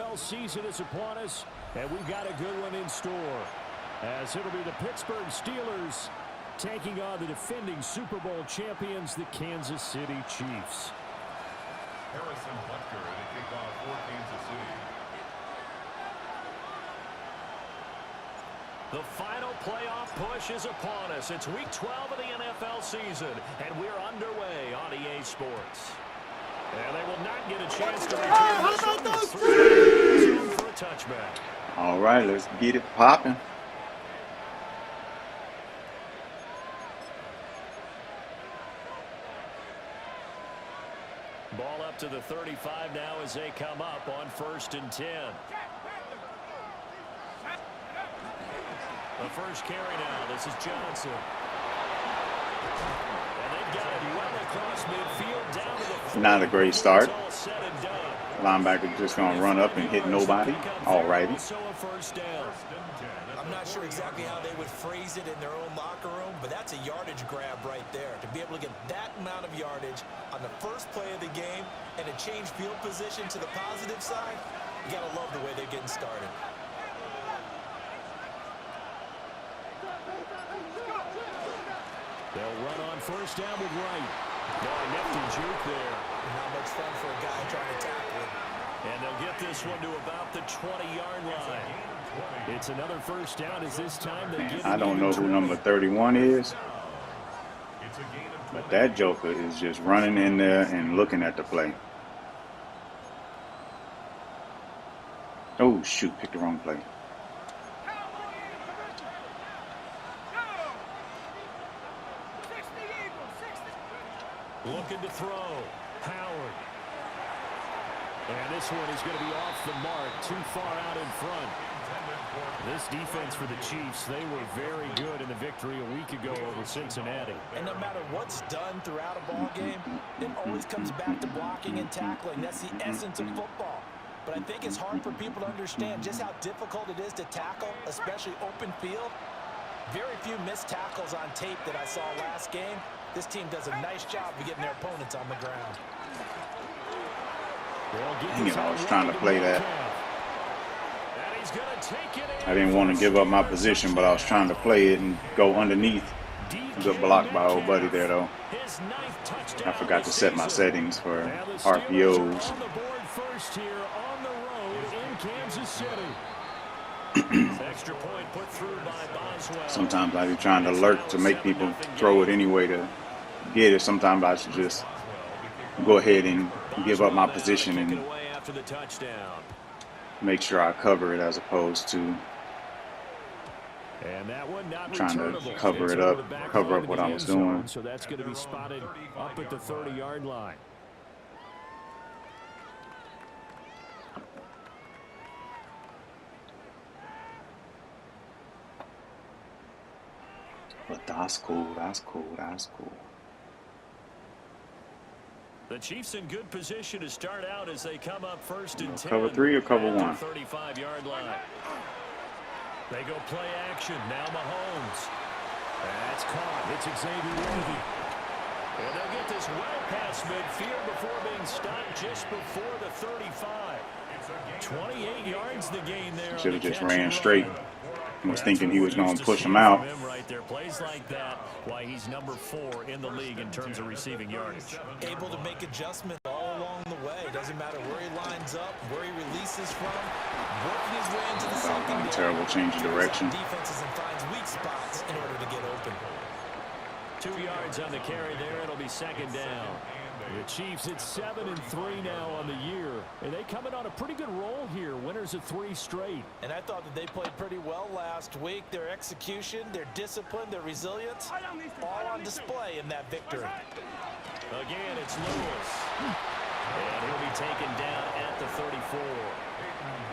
NFL season is upon us, and we've got a good one in store. As it'll be the Pittsburgh Steelers taking on the defending Super Bowl champions, the Kansas City Chiefs. Harrison Butker to kick off for Kansas City. The final playoff push is upon us. It's week 12 of the NFL season, and we're underway on EA Sports. And they will not get a chance to return this one for a touchback. All right, let's get it popping. Ball up to the 35 now as they come up on 1st and 10. The first carry now. This is Johnson. And they've got it well across midfield down to the 40. Not a great start. Linebacker just going to run up and hit nobody. All righty. I'm not sure exactly how they would phrase it in their own locker room, but that's a yardage grab right there. To be able to get that amount of yardage on the first play of the game and a change field position to the positive side, you got to love the way they're getting started. They'll run on 1st down with Wright. Nifty juke there. Not much fun for a guy trying to tackle him. And they'll get this one to about the 20-yard line. It's another 1st down as this time they get. I don't know who number 31 is, but that joker is just running in there and looking at the play. Oh, shoot, picked the wrong play. Looking to throw. Howard. And this one is going to be off the mark, too far out in front. This defense for the Chiefs, they were very good in the victory a week ago over Cincinnati. And no matter what's done throughout a ball game, it always comes back to blocking and tackling. That's the essence of football. But I think it's hard for people to understand just how difficult it is to tackle, especially open field. Very few missed tackles on tape that I saw last game. This team does a nice job of getting their opponents on the ground. Dang it, I was trying to play that. I didn't want to give up my position, but I was trying to play it and go underneath. Good block by old buddy there, though. I forgot to set my settings for RPOs. Sometimes I be trying to lurk to make people throw it anyway to get it. Sometimes I should just go ahead and give up my position and make sure I cover it as opposed to trying to cover it up, cover up what I was doing. So that's going to be spotted up at the 30-yard line. But that's cool, that's cool, that's cool. The Chiefs in good position to start out as they come up 1st and 10. Cover 3 or cover 1? 35-yard line. They go play action. Now Mahomes. That's caught. It's Xavier Worthy. And they'll get this well past midfield before being stopped just before the 35. 28 yards the gain there. Should have just ran straight. I was thinking he was going to push him out. Right there. Plays like that, why he's number 4 in the league in terms of receiving yardage. Able to make adjustments all along the way. Doesn't matter where he lines up, where he releases from. Working his way into the secondary. Terrible change of direction. Defenses and finds weak spots in order to get open. 2 yards on the carry there. It'll be 2nd down. The Chiefs at 7-3 now on the year, and they come in on a pretty good roll here. Winners of 3 straight. And I thought that they played pretty well last week. Their execution, their discipline, their resilience, all on display in that victory. Again, it's Lewis, and he'll be taken down at the 34.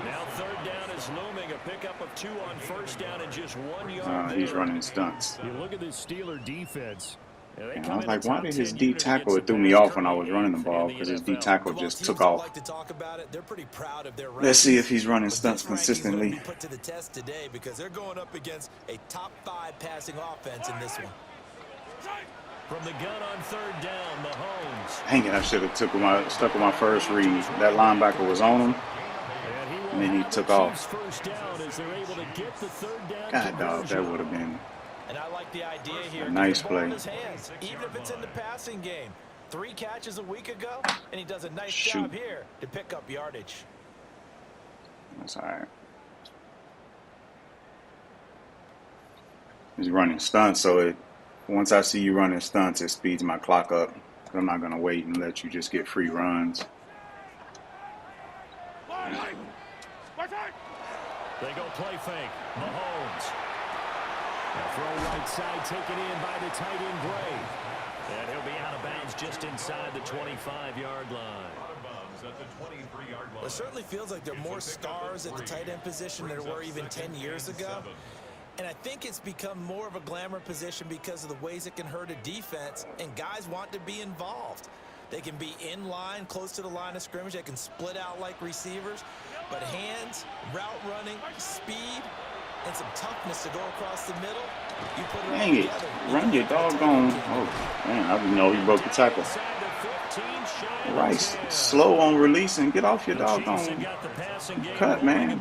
Now 3rd down is looming. A pickup of 2 on 1st down and just 1 yard. He's running stunts. You look at this Steeler defense. And I was like, why did his D tackle, it threw me off when I was running the ball, because his D tackle just took off. Let's see if he's running stunts consistently. Put to the test today because they're going up against a top 5 passing offense in this one. From the gun on 3rd down, Mahomes. Dang it, I should have stuck with my first read. That linebacker was on him. And then he took off. God, dog, that would have been And I like the idea here. a nice play. Even if it's in the passing game. 3 catches a week ago, and he does a nice Shoot. job here to pick up yardage. That's all right. He's running stunts, so once I see you running stunts, it speeds my clock up. I'm not going to wait and let you just get free runs. They go play fake. Mahomes. A throw right side taken in by the tight end Gray. And he'll be out of bounds just inside the 25-yard line. It certainly feels like there are more stars at the tight end position than there were even 10 years ago. And I think it's become more of a glamour position because of the ways it can hurt a defense, and guys want to be involved. They can be in line, close to the line of scrimmage. They can split out like receivers. But hands, route running, speed, and some toughness to go across the middle. You put it Dang it. Run your doggone. Oh, man, I didn't know he broke the tackle. Rice, slow on releasing. Get off your doggone cut, man.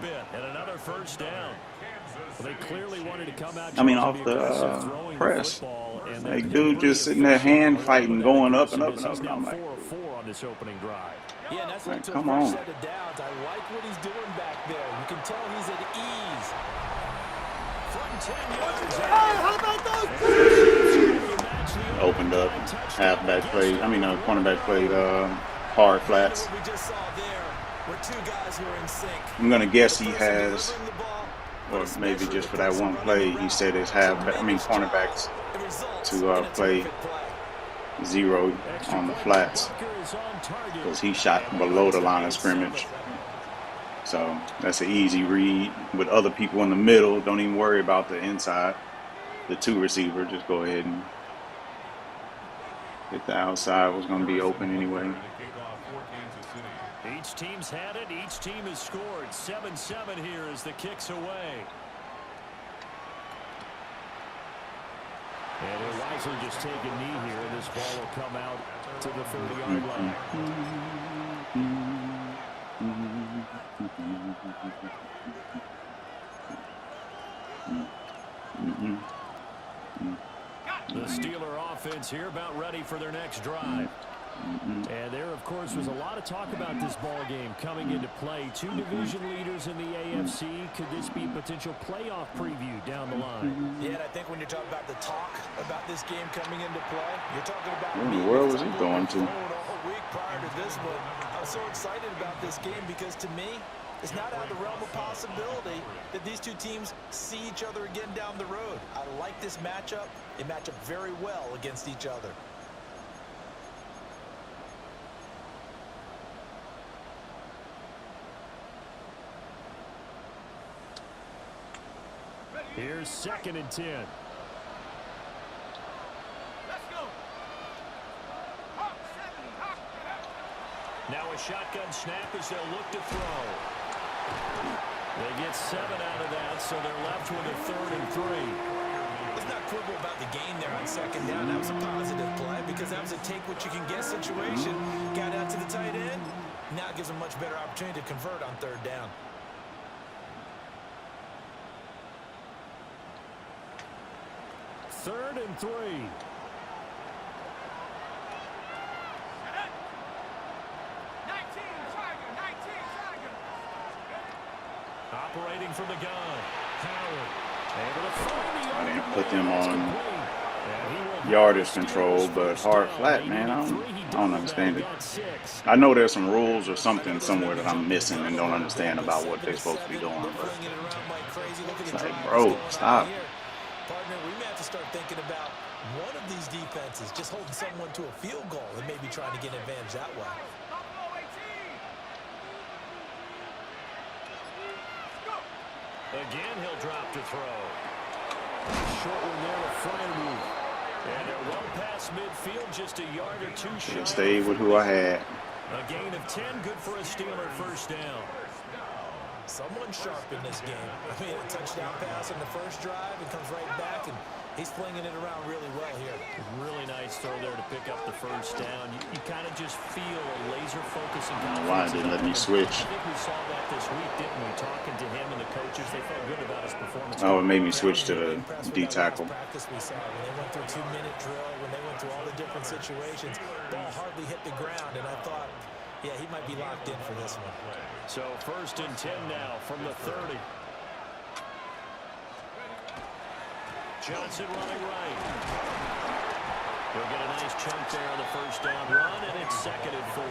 I mean, off the press. Like, dude just sitting there hand fighting, going up and up and up. And I'm like, yeah, that's like, come on. I like what he's doing back there. You can tell he's at ease. Opened up, halfback played. I mean, cornerback played hard flats. I'm gonna guess he has, or maybe just for that one play, he said his cornerbacks to play 0 on the flats because he shot below the line of scrimmage. So that's an easy read with other people in the middle. Don't even worry about the inside, the 2 receiver. Just go ahead and hit the outside. Was going to be open anyway. Each team's had it. Each team has scored. 7-7 here as the kick's away. And they'll wisely just take a knee here, and this ball will come out to the 30-yard line. The Steeler offense here about ready for their next drive. And there, of course, was a lot of talk about this ball game coming into play. 2 division leaders in the AFC. Could this be a potential playoff preview down the line? Yeah, and I think when you're talking about the talk about this game coming into play, you're talking about Where in the world was he going to? All week prior to this one, I was so excited about this game because to me, it's not out of the realm of possibility that these 2 teams see each other again down the road. I like this matchup. They match up very well against each other. Here's 2nd and 10. Let's go. Now a shotgun snap as they'll look to throw. They get 7 out of that, so they're left with a 3rd and 3. Let's not quibble about the gain there on 2nd down. That was a positive play because that was a take-what-you-can-get situation. Got out to the tight end. Now it gives them much better opportunity to convert on 3rd down. Third and 3. Operating from the gun. Howard. I didn't put them on yardage control, but hard flat, man, I don't understand it. I know there's some rules or something somewhere that I'm missing and don't understand about what they're supposed to be doing, but it's like, bro, stop. Partner, we may have to start thinking about one of these defenses just holding someone to a field goal and maybe trying to get an advantage that way. Again, he'll drop to throw. Short one there with Freiermuth. And they're well past midfield, just a yard or 2 short. Stayed with who I had. A gain of 10, good for a Steeler 1st down. Someone sharp in this game. I mean, a touchdown pass on the first drive and comes right back, and he's flinging it around really well here. Really nice throw there to pick up the 1st down. You kind of just feel a laser focus and confidence. Why didn't let me switch? I think we saw that this week, didn't we? they felt good about his performance. Oh, it made me switch to the D tackle. Practice we saw when they went through 2-minute drill, when they went through all the different situations, ball hardly hit the ground, and I thought, yeah, he might be locked in for this one. So 1st and 10 now from the 30. Johnson running right. He'll get a nice chunk there on the first down run, and it's 2nd and 4.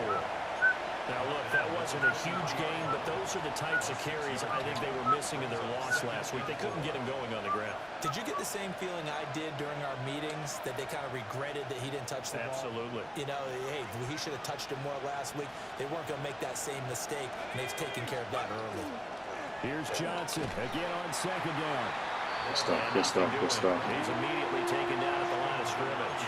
Now, look, that wasn't a huge game, but those are the types of carries I think they were missing in their loss last week. They couldn't get him going on the ground. Did you get the same feeling I did during our meetings, that they kind of regretted that he didn't touch the ball? Absolutely. You know, hey, he should have touched it more last week. They weren't going to make that same mistake, and they've taken care of that early. Here's Johnson again on 2nd down. Good stuff, good stuff, good stuff. He's immediately taken down at the line of scrimmage.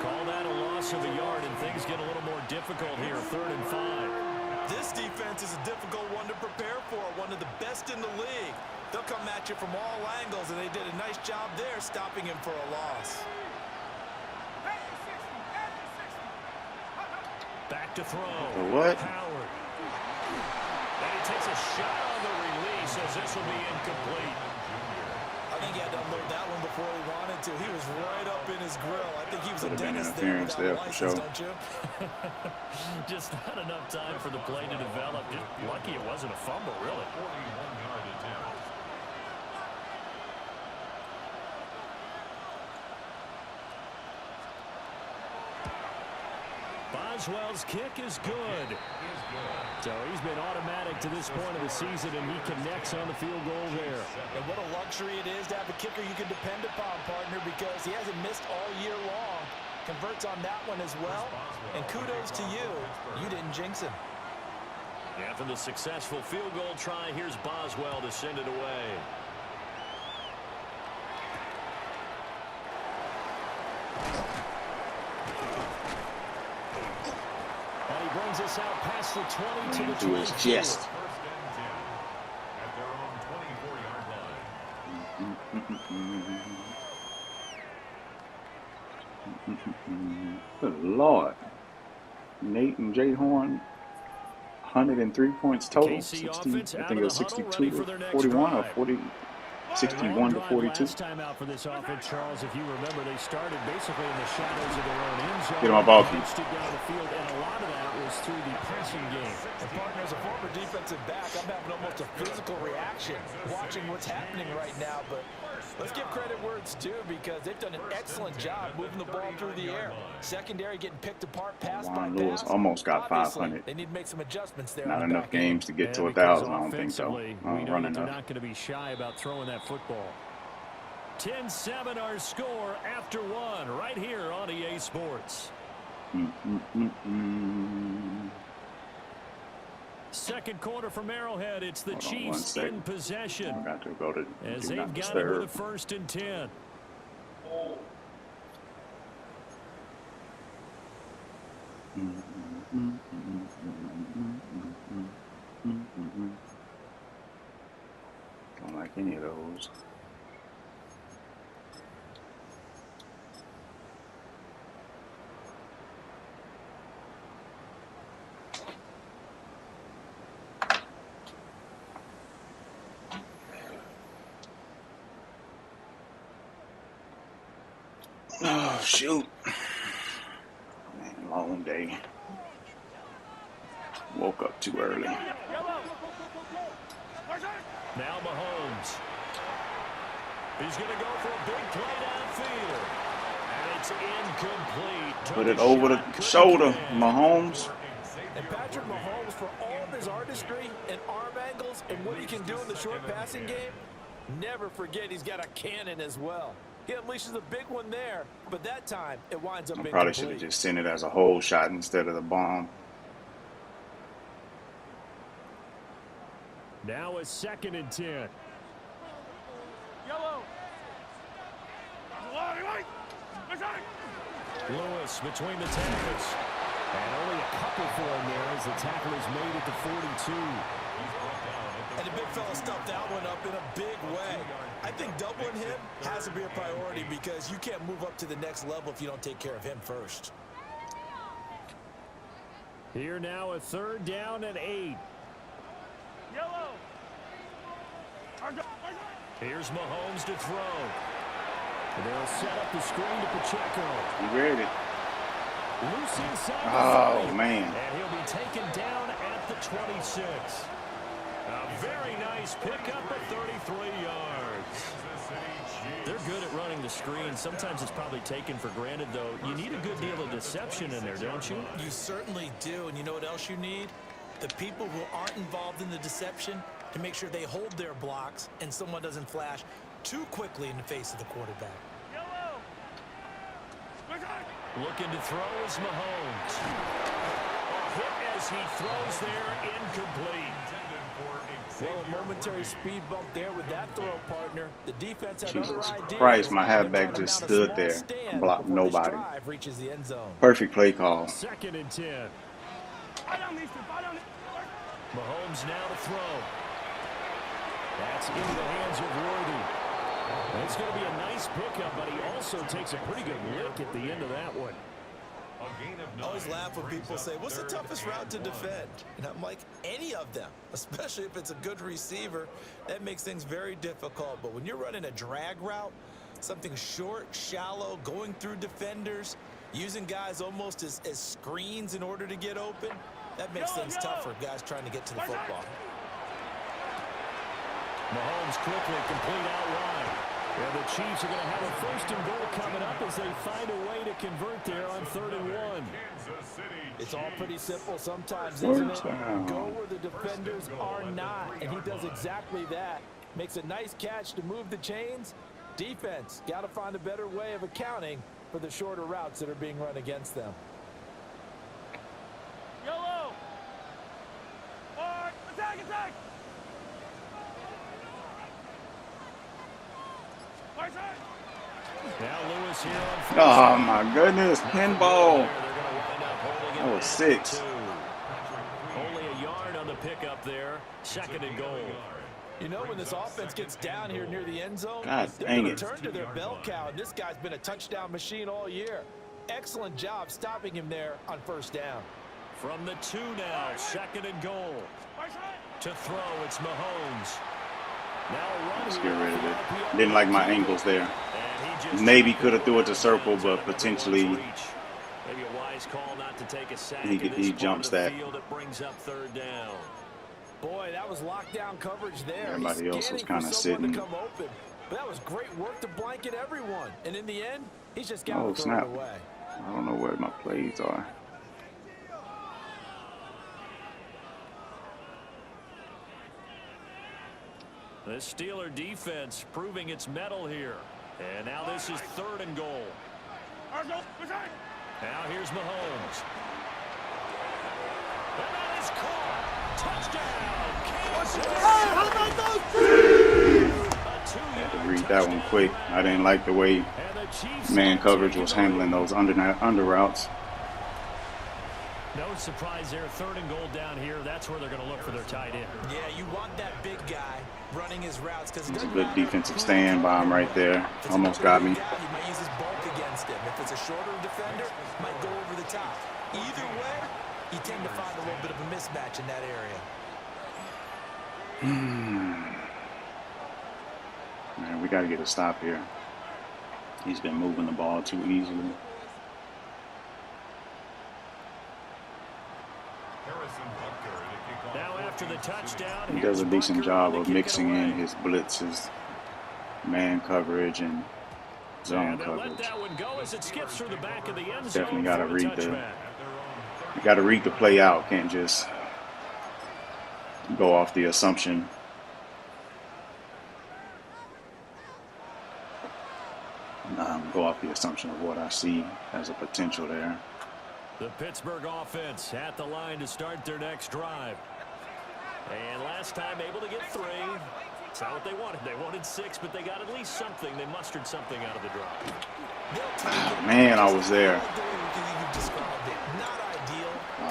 Call that a loss of a yard, and things get a little more difficult here, 3rd and 5. This defense is a difficult one to prepare for, one of the best in the league. They'll come at you from all angles, and they did a nice job there stopping him for a loss. Back to throw. What? Howard. And he takes a shot on the release as this will be incomplete. I think he had to unload that one before he wanted to. He was right up in his grill. I think he was Could a have been dentist interference there there without for a license, sure. don't you? Just not enough time for the play to develop. Just lucky it wasn't a fumble, really. 41-yard attempt. Boswell's kick is good. So he's been automatic to this point of the season, and he connects on the field goal there. And what a luxury it is to have a kicker you can depend upon, partner, because he hasn't missed all year long. Converts on that one as well. And kudos to you. You didn't jinx him. After the successful field goal try, here's Boswell to send it away. And he brings us out past the 20 to the 22. To his chest. 1st and 10 at their own 24-yard line. Good Lord. Nate and Jay Horn, 103 points total. KC 60, offense I out think of it was the huddle, 62 ready for to their next 41 or drive. 40, 61 to 42. Last time out for this offense, Charles, if you remember, they started basically in the shadows of their own end zone. Get him up off you. Pushed it down the field, and a lot of that was through the passing game. And partner, as a former defensive back, I'm having almost a physical reaction watching what's happening right now. But let's give credit where it's due, because they've done an excellent job moving the ball through the air. Secondary getting picked apart pass by Juan Lewis pass. almost got Obviously, 500. they need to make some adjustments there. Not on the enough back end. games to get to And because 1,000, I don't think so. offensively, I we don't know run that they're enough. not going to be shy about throwing that football. 10-7 our score after one right here on EA Sports. Second quarter from Arrowhead. It's the Hold on Chiefs 1 in second. possession I got to go to as do they've not got it with a disturb. 1st and 10. Don't like any of those. Oh, shoot. Man, long day. Woke up too early. Now Mahomes. He's going to go for a big play downfield. And it's incomplete. Put it over the shoulder, Mahomes. And Patrick Mahomes, for all of his artistry and arm angles and what he can do in the short passing game, never forget he's got a cannon as well. He unleashes a big one there, but that time it winds up I incomplete. probably should have just sent it as a whole shot instead of the bomb. Now a 2nd and 10. Lewis between the tackles. And only a couple for him there as the tackle is made at the 42. And the big fella stuffed that one up in a big way. I think doubling him has to be a priority, because you can't move up to the next level if you don't take care of him first. Here now a 3rd down and 8. Here's Mahomes to throw. And they'll set up the screen to Pacheco. You ready? Loose inside the Oh, 30. man. And he'll be taken down at the 26. A very nice pickup of 33 yards. They're good at running the screen. Sometimes it's probably taken for granted, though. You need a good deal of deception in there, don't you? You certainly do. And you know what else you need? The people who aren't involved in the deception to make sure they hold their blocks and someone doesn't flash too quickly in the face of the quarterback. Looking to throw is Mahomes. A hit as he throws there, incomplete. Well, a momentary speed bump there with that throw, partner. The defense had Jesus other ideas. Christ, my halfback just stood there and blocked nobody. Reaches the end zone. Perfect play call. 2nd and 10. Mahomes now to throw. That's into the hands of Worthy. It's going to be a nice pickup, but he also takes a pretty good lick at the end of that one. I always laugh when people say, what's the toughest route to defend? And I'm like, any of them, especially if it's a good receiver. That makes things very difficult. But when you're running a drag route, something short, shallow, going through defenders, using guys almost as screens in order to get open, that makes things tough for guys trying to get to the football. Mahomes quickly complete out wide. And the Chiefs are going to have a 1st and goal coming up as they find a way to convert there on 3rd and 1. It's all pretty simple sometimes, isn't it? Go where the defenders are not, and he does exactly that. Makes a nice catch to move the chains. Defense got to find a better way of accounting for the shorter routes that are being run against them. Yellow! Forward! Attack! Attack! Now Lewis here on Oh, my goodness. Pinball. That was 6. Only a yard on the pickup there. 2nd and goal. You know, when this offense gets down here near the end zone, God they're dang going it. to turn to their bell cow, and this guy's been a touchdown machine all year. Excellent job stopping him there on 1st down. From the 2 now, 2nd and goal. To throw, it's Mahomes. Now a run. Let's get rid of it. Didn't like my angles there. Maybe could have threw it to circle, but potentially Maybe a wise call not to take a sack. he jumps that. It brings up 3rd down. Boy, that was lockdown coverage there. Everybody He's else was scanning kinda for someone sitting. to come open. But that was great work to blanket everyone. And in the end, he's just got Oh, to throw snap. it away. I don't know where my plays are. The Steeler defense proving its mettle here. And now this is 3rd and goal. Now here's Mahomes. And that is caught. Touchdown, Kansas City. Had to read that one quick. I didn't like the way man coverage was handling those under routes. No surprise there. 3rd and goal down here. That's where they're going to look for their tight end. Yeah, you want that big guy running his routes because It's a good defensive stand by him right there. Almost got me. You might use his bulk against him. If it's a shorter defender, might go over the top. Either way, you tend to find a little bit of a mismatch in that area. Man, we got to get a stop here. He's been moving the ball too easily. Now after the touchdown, He does a decent Butker job to of kick it mixing in away. his blitzes, man coverage, and zone And they'll let coverage. that one go as it skips through the back of the end zone. Definitely got to for read the. touchback. You got to read the play out. Can't just go off the assumption. Go off the assumption of what I see as a potential there. The Pittsburgh offense at the line to start their next drive. And last time able to get 3. It's not what they wanted. They wanted 6, but they got at least something. They mustered something out of the drive. Oh, man, I was there.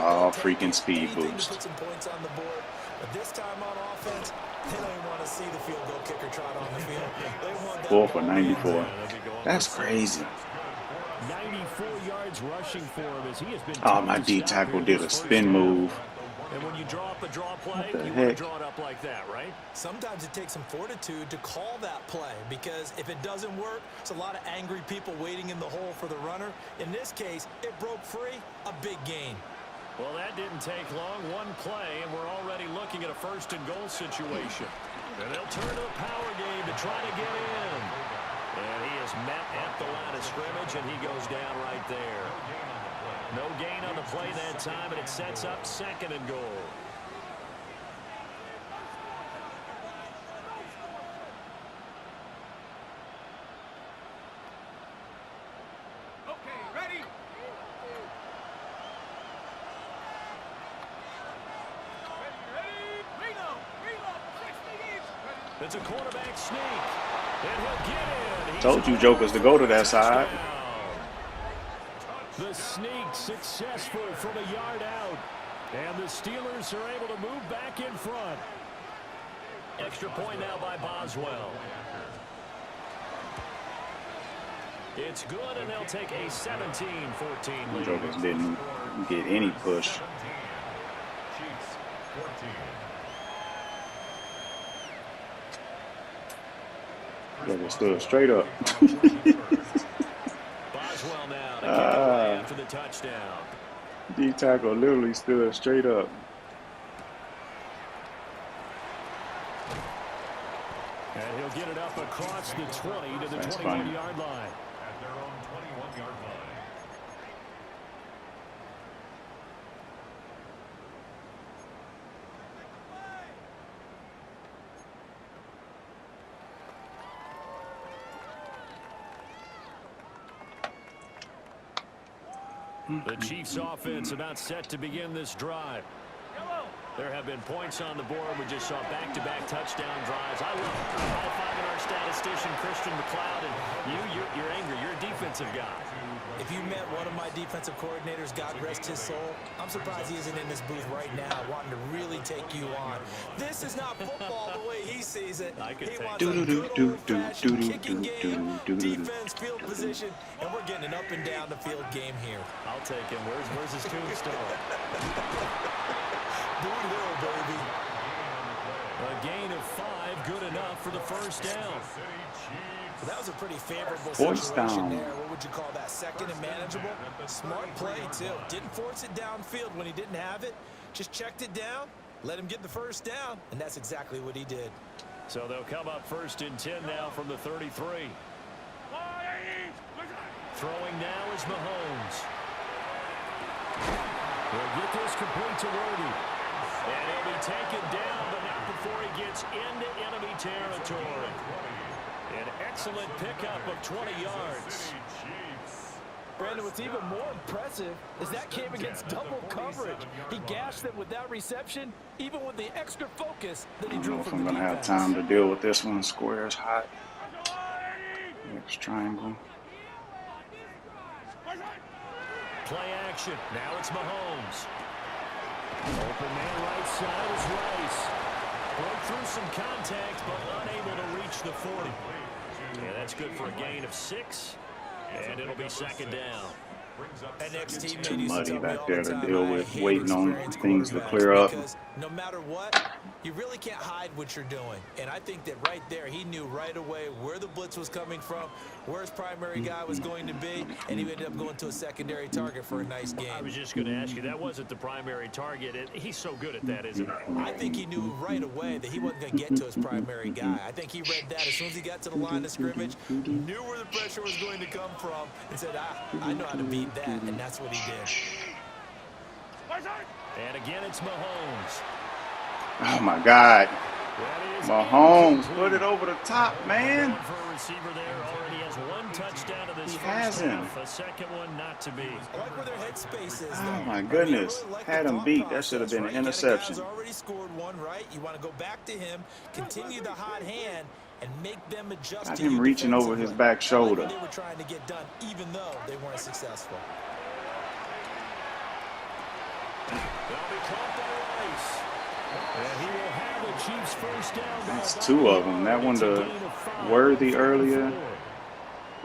Oh, freaking speed boost. Put some points on the board, but this time on offense, they don't even want to see the field goal kicker trot on the field. They want that 4 for ball 94. That's crazy. 94 yards rushing for him as he has been. Oh, my D tackle did a spin move And when you draw up a draw play, What the you heck? want to draw it up like that, right? Sometimes it takes some fortitude to call that play because if it doesn't work, it's a lot of angry people waiting in the hole for the runner. In this case, it broke free, a big gain. Well, that didn't take long. One play, and we're already looking at a first-and-goal situation. And they'll turn to the power game to try to get in. And he is met at the line of scrimmage, and he goes down right there. No gain on the play that time, and it sets up second and goal. Okay, ready? Ready? Reload. 60 each. It's a quarterback sneak, and he'll get in. He's Told you jokers to go to that side. The sneak successful from a yard out. And the Steelers are able to move back in front. Extra point now by Boswell. It's good, and they'll take a 17-14 lead. Jokers didn't get any push. Chiefs 14. Jokers stood straight up. Boswell now to kick away after the touchdown. D tackle literally stood straight up. And he'll get it up across the 20 to the That's 21-yard line. At their own 21-yard line. The Chiefs offense about set to begin this drive. There have been points on the board. We just saw back-to-back touchdown drives. I love high-fiving our statistician, Christian McLeod, and you're angry. You're a defensive guy. If you met one of my defensive coordinators, God rest his soul, I'm surprised he isn't in this booth right now wanting to really take you on. This is not football the way he sees it. He wants a good old-fashioned kicking game, defense, field position, and we're getting an up-and-down-the-field game here. I'll take him. Where's his tombstone? Boot Hill, baby. A gain of 5, good enough for the first down. Well, that was a pretty favorable Fourth situation down. there. What would you call that? Second and manageable? Smart play, too. Didn't force it downfield when he didn't have it. Just checked it down, let him get the first down, and that's exactly what he did. So they'll come up first and 10 now from the 33. Throwing now is Mahomes. He'll get this complete to Worthy. And he'll be taken down, but not before he gets into enemy territory. An excellent pickup of 20 yards. Brandon, what's even more impressive is that came against double coverage. He gashed them with that reception, even with the extra focus that I he don't drew know if from I'm the going to have defense. time to deal with this one. Square is hot. Next triangle. Play action. Now it's Mahomes. Open man right side is Rice. Broke through some contact, but unable to reach the 40. Yeah, that's good for a gain of 6. And it'll be second down. That next team Too used to muddy tell me back all there the to time, deal I with, hate waiting on experienced things to quarterbacks clear up. because no matter what, you really can't hide what you're doing. And I think that right there, he knew right away where the blitz was coming from, where his primary guy was going to be, and he ended up going to a secondary target for a nice I game. was just going to ask you, that wasn't the primary target. He's so good at that, isn't he? I think he knew right away that he wasn't going to get to his primary guy. I think he read that as soon as he got to the line of scrimmage, knew where the pressure was going to come from, and said, I know how to beat that, and that's what he did. And again, it's Mahomes. Oh, my God. That is Mahomes, incomplete. put it over the top, man. For a receiver there, already has 1 touchdown to this He first hasn't. half. A second one not to be. I like where their headspace is, Oh, though. my I mean, goodness. I really like Had the him thought beat. That should have been process, an right? You got a guy interception. who's already scored one, right? You want to go back to him, continue the hot hand, and make them adjust Got to him you reaching over his defensively. back I like shoulder. what they were trying to get done, even though they weren't successful. They'll be caught by Rice. And he will have the Chiefs first down. That's 2 of them. That one to Worthy earlier.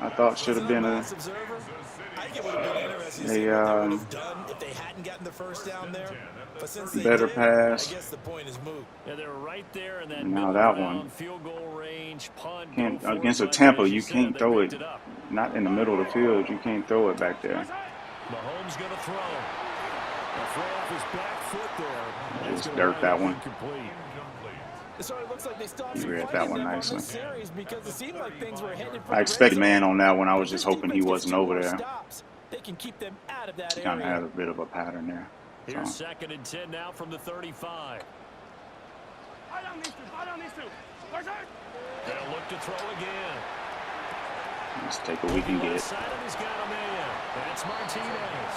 I thought should have been I think it would have been interesting to see what they would have done if they hadn't gotten the first down there. But since they better did, pass. I guess the point is moot. Yeah, they're right there in that Now middle that ground, one. field goal range, punt, Can't, go for against it, a but Tampa, as you said, can't they throw picked it. up. Not in the middle of the field. You can't throw it back there. Mahomes going to throw. The throw off his back foot there. Just dirt that one. Incomplete. So it looks like they still have You some read fight that in one them on nicely. this series because it seemed like things were headed for I the expected red zone. man on that one. I was just If this hoping he defense wasn't gets over 2 more there. stops, they can keep them out of that Kind of area. had a bit of a pattern there. Here's So, 2nd and 10 now from the 35. They'll look to throw again. let's take what we can get. Outside him, he's got a man. That's Martinez.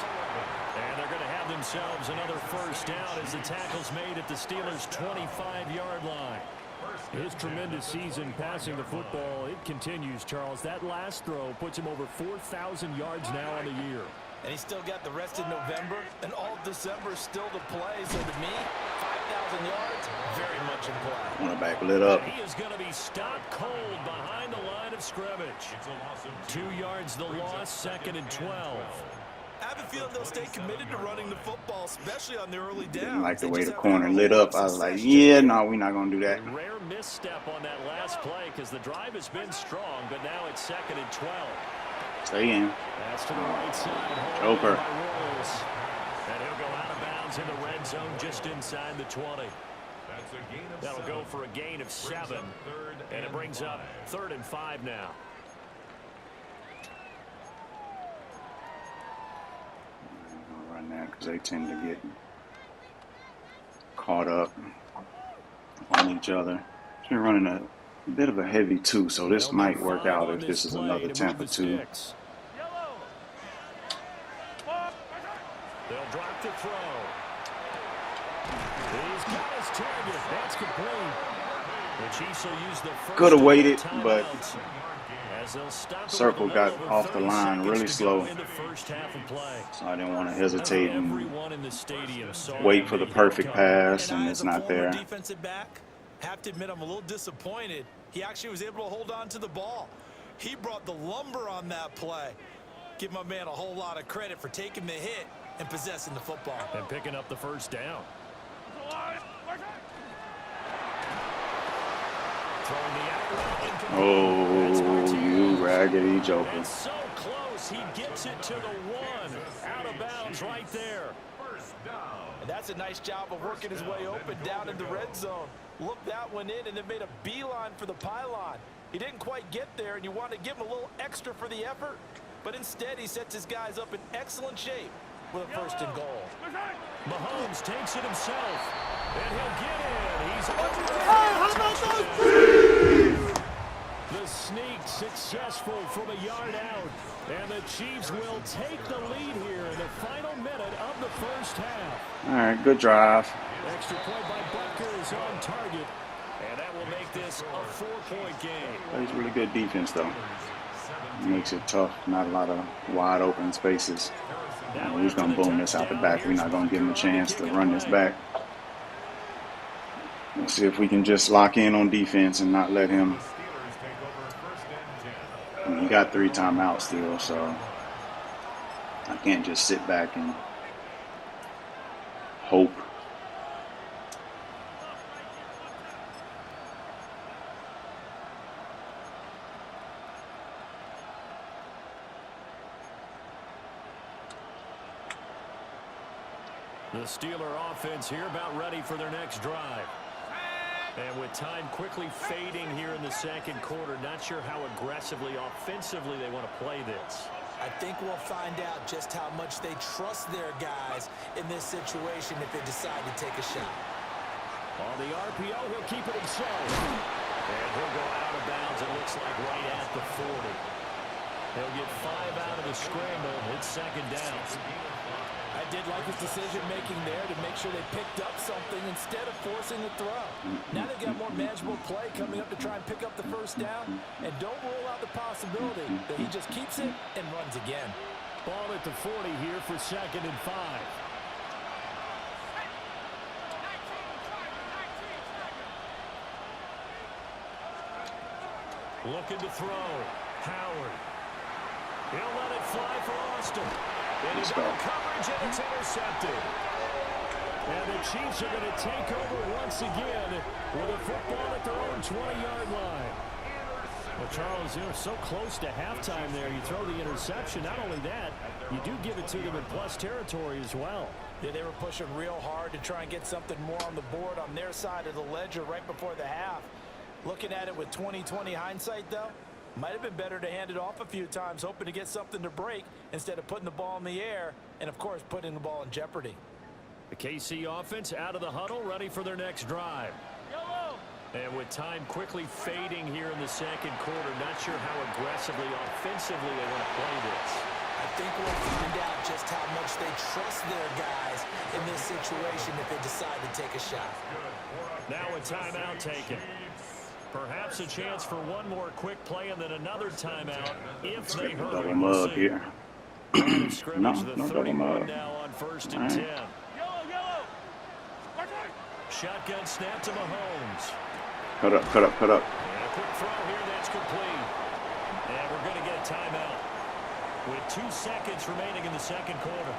And they're going to have themselves another first down as the tackle's made at the Steelers' 25-yard line. His tremendous season passing the football, it continues, Charles. That last throw puts him over 4,000 yards now on the year. And he's still got the rest of November and all of December still to play. So to me, 5,000 yards, very much in play. Cornerback lit up. He is going to be stopped cold behind the line of scrimmage. 2 yards the loss, 2nd and 12. I have a feeling they'll stay committed to running the football, especially on the early downs. Didn't like the They way just the have corner to have lit a up. I was like, success yeah, rate. no, we're not going to do that. Rare misstep on that last play because the drive has been strong, but now it's 2nd and 12. Stay in. That's to the right side. Joker. By Rolls. And he'll go out of bounds in the red zone just inside the 20. That'll go for a gain of 7. And it brings up 3rd and 5 now. I'll run that because they tend to get caught up on each other. They're running a bit of a heavy 2, so this They'll might get work 5 out on if this this is play another to move Tampa the 2. sticks. They'll drop the throw. He's got his target. That's complete. The Chiefs will use the first Could have waited, timeout but as they'll stop it Circle with a got little over off the 30 line seconds really to slow. go in the first half of play. so I didn't want to hesitate and Everyone in the stadium saw wait for the that perfect hit pass, And and I, it's as a not former there. defensive back, have to admit I'm a little disappointed. He actually was able to hold on to the ball. He brought the lumber on that play. Give my man a whole lot of credit for taking the hit and possessing the football. and picking up the first down. Throwing the out route incomplete. That's Oh, you Martinez. raggedy joker. And so close, he gets it to the 1. Out of bounds right there. And that's a nice job of working his way open down in the red zone. Looked that one in and then made a beeline for the pylon. He didn't quite get there, and you want to give him a little extra for the effort. But instead, he sets his guys up in excellent shape with a 1st and goal. Mahomes takes it himself, and he'll get in. He's the sneak successful from a yard out, and the Chiefs will take the lead here in the final minute of the first half. All right, good drive. Extra point by Butker is on target, and that will make this a 4-point game. Plays really good defense, though. Makes it tough. Not a lot of wide open spaces. We're just going to boom this out the back. We're not going to give him a chance to run this back. Let's see if we can just lock in on defense and not let him. I mean, he got 3 timeouts still, so I can't just sit back and hope. The Steeler offense here about ready for their next drive. And with time quickly fading here in the second quarter, not sure how aggressively, offensively they want to play this. I think we'll find out just how much they trust their guys in this situation if they decide to take a shot. On the RPO, he'll keep it himself. And he'll go out of bounds, it looks like right at the 40. He'll get 5 out of the scramble. It's 2nd down. I did like his decision-making there to make sure they picked up something instead of forcing the throw. Now they've got more manageable play coming up to try and pick up the first down. And don't rule out the possibility that he just keeps it and runs again. Ball at the 40 here for 2nd and 5. Looking to throw. Howard. He'll let it fly for Austin. And he's Let's go. got coverage, and it's intercepted. And the Chiefs are going to take over once again with a football at their own 20-yard line. Well, Charles, you're so close to halftime there. You throw the interception. Not only that, you do give it to them in plus territory as well. Yeah, they were pushing real hard to try and get something more on the board on their side of the ledger right before the half. Looking at it with 20/20 hindsight, though, might have been better to hand it off a few times, hoping to get something to break instead of putting the ball in the air and, of course, putting the ball in jeopardy. The KC offense out of the huddle, ready for their next drive. And with time quickly fading here in the second quarter, not sure how aggressively, offensively they want to play this. I think we'll find out just how much they trust their guys in this situation if they decide to take a shot. Now a timeout taken. Perhaps a chance for one more quick play and then another timeout if they hurry. Double mug here. No, no double mug. Now on 1st and 10. Shotgun snap to Mahomes. Cut up, cut up, cut up. And a quick throw here that's complete. And we're going to get a timeout with 2 seconds remaining in the second quarter.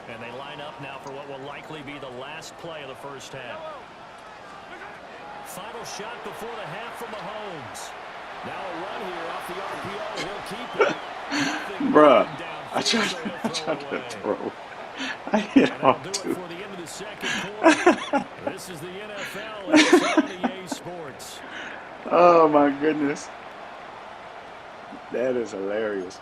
And they line up now for what will likely be the last play of the first half. Final shot before the half from Mahomes. Now a run here off the RPO. He'll keep it. Bruh, I tried to throw. I hit And that'll off do it too. for the end of the second quarter. This is the NFL and it's on EA Sports. Oh my goodness. That is hilarious.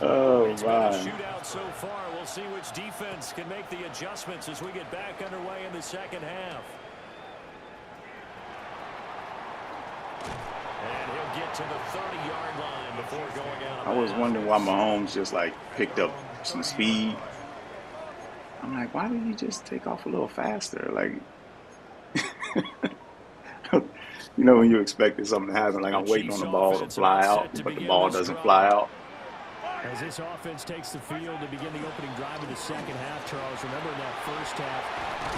Oh It's been a my. shootout so far. We'll see which defense can make the adjustments as we get back underway in the second half. And he'll get to the 30-yard line before going out of I was bounds. wondering why Mahomes just like picked up some speed. I'm like, why didn't he just take off a little faster? Like, you know, when you expected something to happen, like I'm waiting on the ball to fly out, but the ball doesn't fly out. As this offense takes the field to begin the opening drive of the second half, Charles, remember in that first half,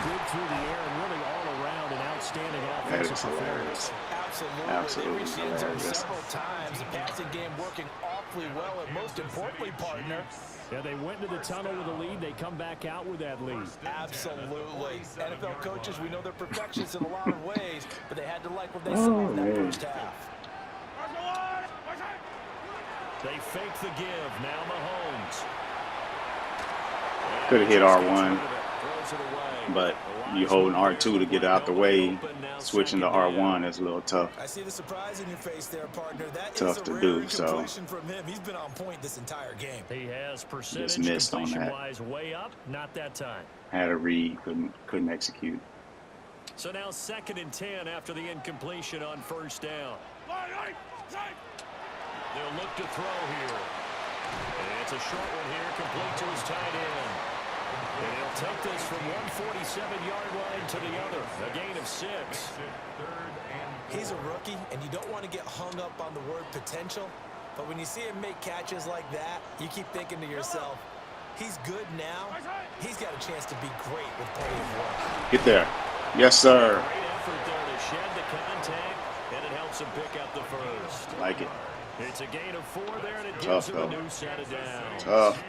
good through the air and really all around an outstanding offensive is performance. Absolutely. Absolutely They reached the end zone hilarious. several times. The passing game working awfully well, and most importantly, partner, Yeah, they went into the tunnel with a lead. They come back out with that lead. absolutely. NFL coaches, we know they're perfectionists in a lot of ways, but they had to like what they Oh, saw in that man. first half. They fake the give. Now Mahomes. Could have hit R1, Throws it away. but you holding R2 to get it out the way. Switching to R1 is a little tough. I see the surprise in your face there, partner. That Tough is a to rare do, so- incompletion from him. He's been on point this entire game. He has percentage Just missed on that. completion-wise way up. Not that time. Had a read, couldn't execute. So now 2nd and 10 after the incompletion on first down. They'll look to throw here. And it's a short one here, complete to his tight end. And he'll take this from 147-yard line to the other. A gain of 6. He's a rookie, and you don't want to get hung up on the word potential. But when you see him make catches like that, you keep thinking to yourself, he's good now. He's got a chance to be great with plenty of work. Get there. Yes, sir. Great effort there to shed the contact, and it helps him pick up the first. Like it. It's a gain of 4 there, and it Tough, gives him a though. new set of downs. Tough.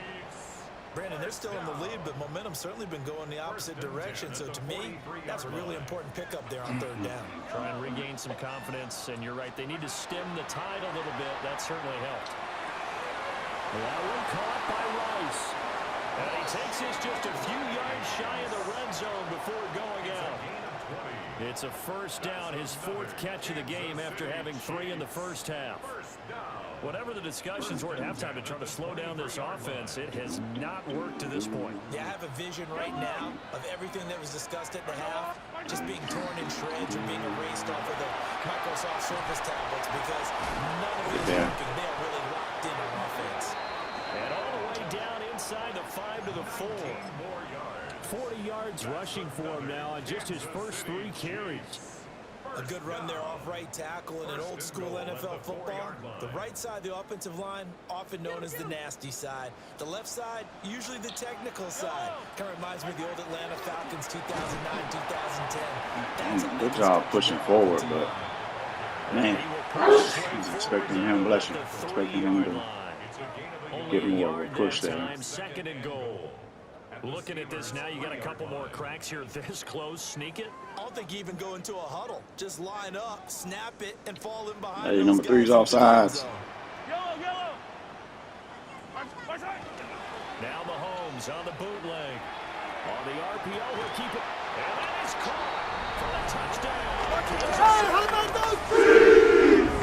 Brandon, they're still in the lead, but momentum's certainly been going the opposite direction. So to me, that's a really important pickup there on 3rd down. Try and regain some confidence, and you're right, they need to stem the tide a little bit. That certainly helped. That one caught by Rice. And he takes this just a few yards shy of the red zone before going out. It's a first down, his 4th catch of the game after having 3 in the first half. Whatever the discussions were at halftime to try to slow down this offense, it has not worked to this point. Yeah, I have a vision right now of everything that was discussed at the half just being torn in shreds or being erased off of the Microsoft Surface tablets because none of it is Yeah. working. They are really locked in on offense. And all the way down inside the 5 to the 4. 40 yards rushing for him now on just his first 3 carries. A good run there off right tackle in an old school NFL football. The right side of the offensive line, often known as the nasty side. The left side, usually the technical side. Kind of reminds me of the old Atlanta Falcons 2009, 2010. Good job pushing forward, but man, I was expecting him, bless you, expecting him to get more of a push there. Second and goal. Looking at this now, you got a couple more cracks here this close. Sneak it. I don't think you even go into a huddle. Just line up, snap it, and fall in behind. Hey, number 3's offsides. Yellow. Now Mahomes on the bootleg. On the RPO, he'll keep it. And that is caught for the touchdown.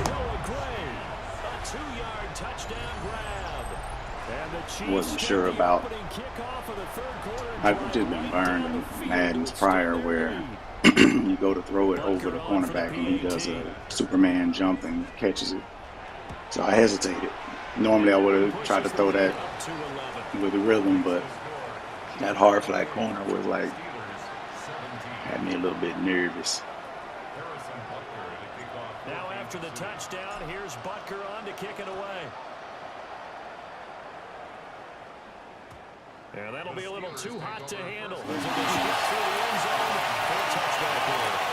Noah Gray, a 2-yard touchdown grab. And the Chiefs Wasn't sure about. I've just been burned in Madden's prior where you go to throw it over the cornerback and he does a Superman jump and catches it. So I hesitated. Normally I would have tried to throw that with the rhythm, but that hard flat corner was like, had me a little bit nervous. Now after the touchdown, here's Butker on to kick it away. And that'll be a little too hot to handle. There's a good skip through the end zone for a touchdown goal.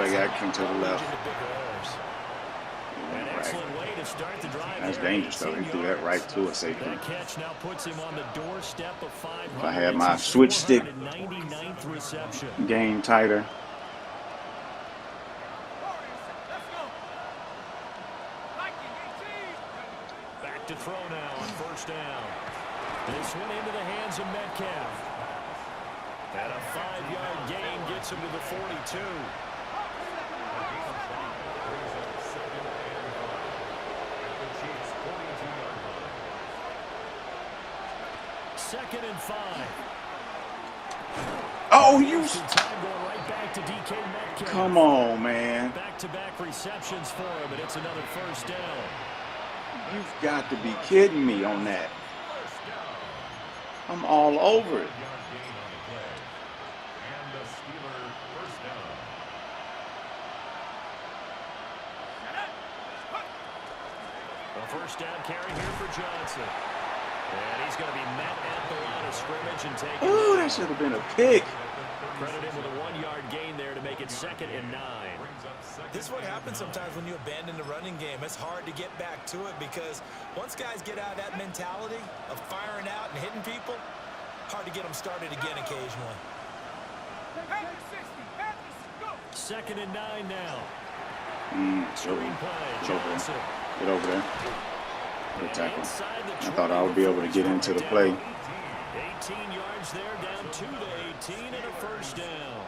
Action to the left. Right. That's dangerous though. He threw that right to a safety. That catch now puts him on the doorstep of 500. If I had my switch stick game tighter. Back to throw now on first down. This one into the hands of Metcalf. And a 5-yard gain gets him to the 42. Second and 5. Oh, you! Time going right back to DK Metcalf. Come on, man. Back-to-back receptions for him, and it's another first down. You've got to be kidding me on that. I'm all over it. A first down carry here for Johnson. And he's going to be met at the line of scrimmage and taken. Ooh, that should have been a pick. Credit him with a 1-yard gain there to make it 2nd and 9. This is what happens sometimes when you abandon the running game. It's hard to get back to it because once guys get out of that mentality of firing out and hitting people, hard to get them started again occasionally. 2nd and 9 now. Screen play. Johnson. Get over there. Good tackle. I thought I would be able to get into the play. 18 yards there, down to the 18 and a first down.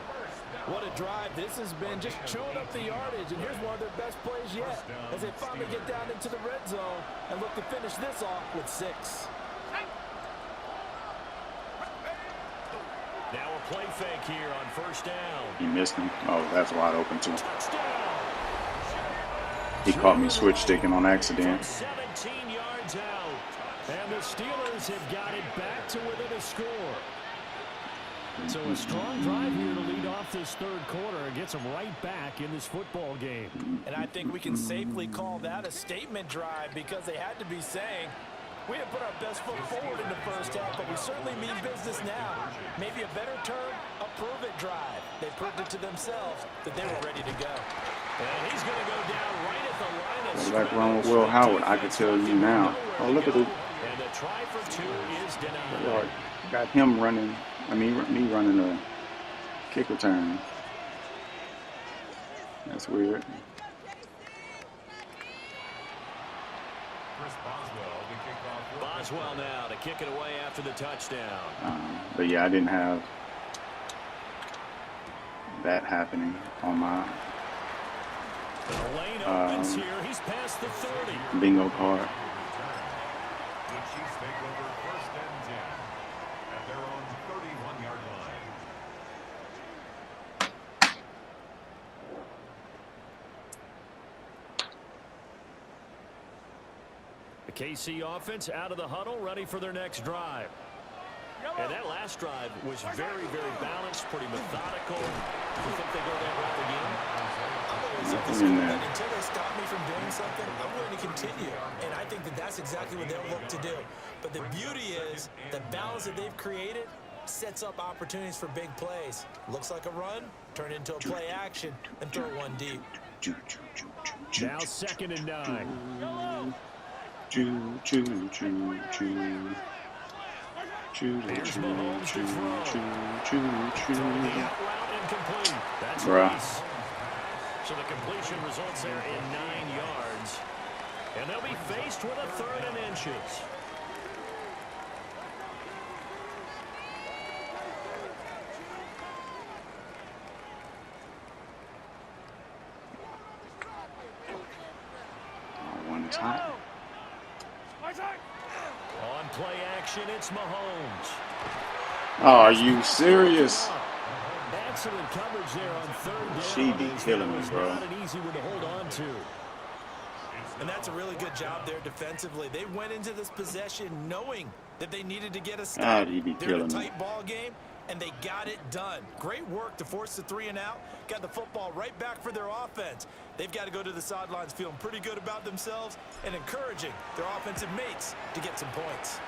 What a drive this has been, just chewing up the yardage, and here's one of their best plays yet as they finally get down into the red zone and look to finish this off with 6. Now a play fake here on first down. He missed him. Oh, that's wide open too. Touchdown. He caught me switch sticking on accident. 17 yards out. And the Steelers have got it back to within a score. So a strong drive here to lead off this third quarter and gets them right back in this football game. And I think we can safely call that a statement drive because they had to be saying, we have put our best foot forward in the first half, but we certainly mean business now. Maybe a better term, a prove-it drive. They proved it to themselves that they were ready to go. And he's going to go down right at the line of Like wrong with Will Howard, I can tell you now. Oh, look at it. And the try for 2 is denied. Lord, got him running. I mean, me running a kick return. That's weird. Chris Boswell to kick off. Boswell now to kick it away after the touchdown. But yeah, I didn't have that happening on my The lane opens here. He's past the 30. bingo card. The Chiefs take over 1st and 10 at their own 31-yard line. The KC offense out of the huddle, ready for their next drive. And that last drive was very, very balanced, pretty methodical. Do you think they go that route again? I've always said this, that until they stop me from doing something, I'm going to continue. And I think that that's exactly what they'll look to do. But the beauty is the balance that they've created sets up opportunities for big plays. Looks like a run, turn into a play action, and throw one deep. Now 2nd and 9. Here's Mahomes to throw. Throwing the out route incomplete. That's nice. So the completion results there in 9 yards. And they'll be faced with a 3rd and inches. One time. On play action, it's Mahomes. Oh, are you serious? Excellent coverage there on 3rd down. She be killing me, bro. Not an easy one to hold on to. And that's a really good job there defensively. They went into this possession knowing that they needed to get a stop. God, he be They're in a killing me. tight ball game, and they got it done. Great work to force the 3 and out. Got the football right back for their offense. They've got to go to the sidelines feeling pretty good about themselves and encouraging their offensive mates to get some points.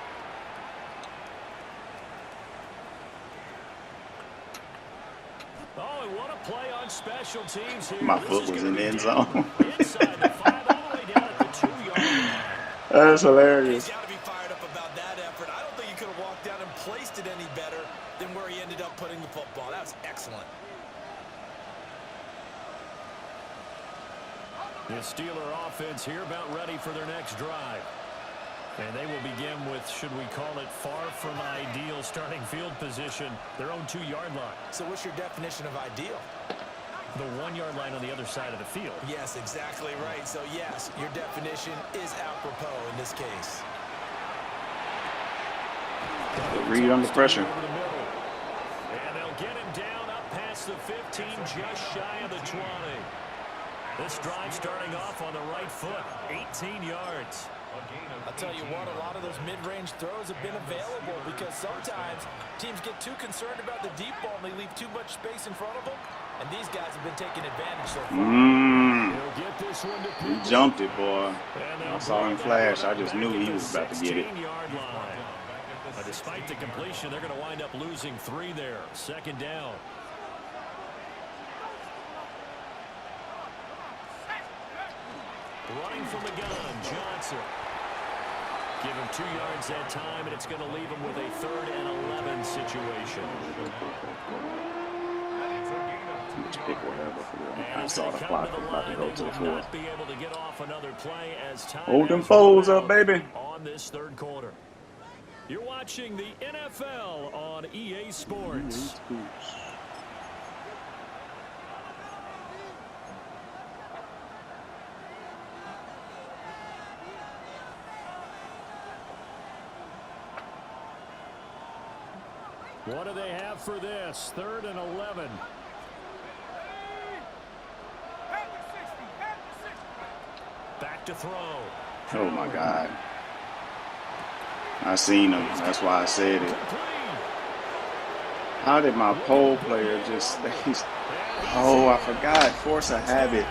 Oh, and what a play on special teams here. My This foot is was gonna in be the end deep. zone. Inside the 5, all the way down at the 2-yard line. That's He's hilarious. got to be fired up about that effort. I don't think he could have walked down and placed it any better than where he ended up putting the football. That was excellent. The Steeler offense here about ready for their next drive. And they will begin with, should we call it, far from ideal starting field position, their own 2-yard line. So what's your definition of ideal? The 1-yard line on the other side of the field. Yes, exactly right. So, yes, your definition is apropos in this case. Read under pressure. Over the middle. And they'll get him down up past the 15, just shy of the 20. This drive starting off on the right foot, 18 yards. I'll tell you what, a lot of those mid-range throws have been available because sometimes teams get too concerned about the deep ball and they leave too much space in front of them. And these guys have been taking advantage so far. He'll get this one to He jumped it, boy. I saw him flash. I just knew he was about to get it. 16-yard line. Despite the completion, they're going to wind up losing 3 there. 2nd down. Running from the gun, Johnson. Give him 2 yards that time, and it's going to leave him with a 3rd and 11 situation. Pick whatever for them. And I as saw they the come clock to the about to line, go they to the will 4th. not be able to get off another play as time Hold them has foes run up, out baby. on this 3rd quarter. You're watching the NFL on EA Sports. What do they have for this? 3rd and 11. Back to throw. Oh my God. I seen him. That's why I said it. How did my pole player just stay? Oh, I forgot. Force a habit.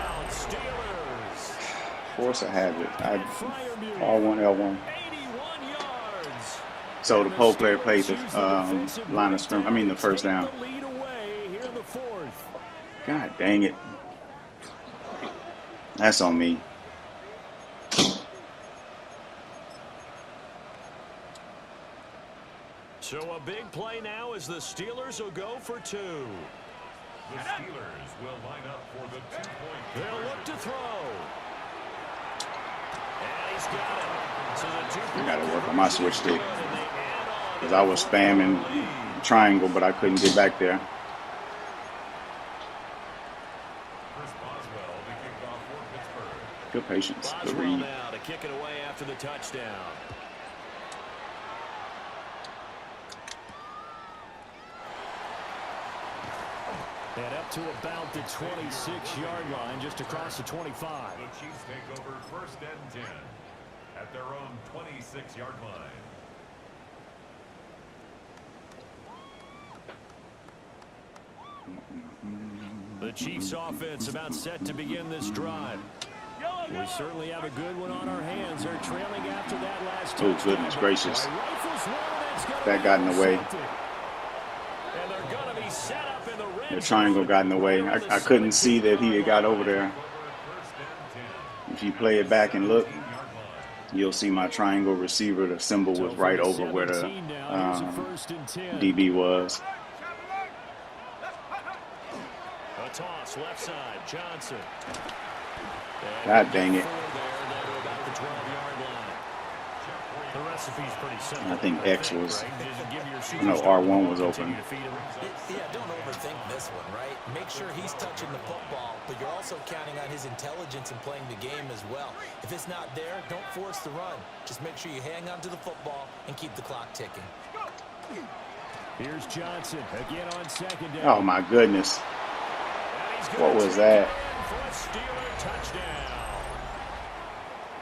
Force a habit. R1, L1. So the pole player played the line of scrimmage. I mean the first down. God dang it. That's on me. So a big play now as the Steelers will go for 2. The Steelers will line up for the 2-point. They'll look to throw. And he's got it. I got to work on my switch stick because I was spamming triangle, but I couldn't get back there. Chris Boswell, the kickoff for Pittsburgh. Good patience. Good Boswell read. now to kick it away after the touchdown. And up to about the 26-yard line, just across the 25. The Chiefs take over first and 10 at their own 26-yard line. The Chiefs offense about set to begin this drive. We certainly have a good one on our hands. They're trailing after that last Oh, touchdown. goodness gracious. Rifles one, that's gonna That be got in the way. intercepted. And they're gonna be set up in the red The triangle zone. got in the way. I couldn't see that he had got over there. If you play it back and look, you'll see my triangle receiver. The symbol was right over where the DB was. A toss left side, Johnson. God dang it. About the 12-yard line. The recipe's pretty simple. I think X was, No, R1 was open. Yeah, don't overthink this one, right? Make sure he's touching the football, but you're also counting on his intelligence in playing the game as well. If it's not there, don't force the run. Just make sure you hang on to the football and keep the clock ticking. Here's Johnson again on second down. Oh my goodness. What was that? For a Steeler touchdown.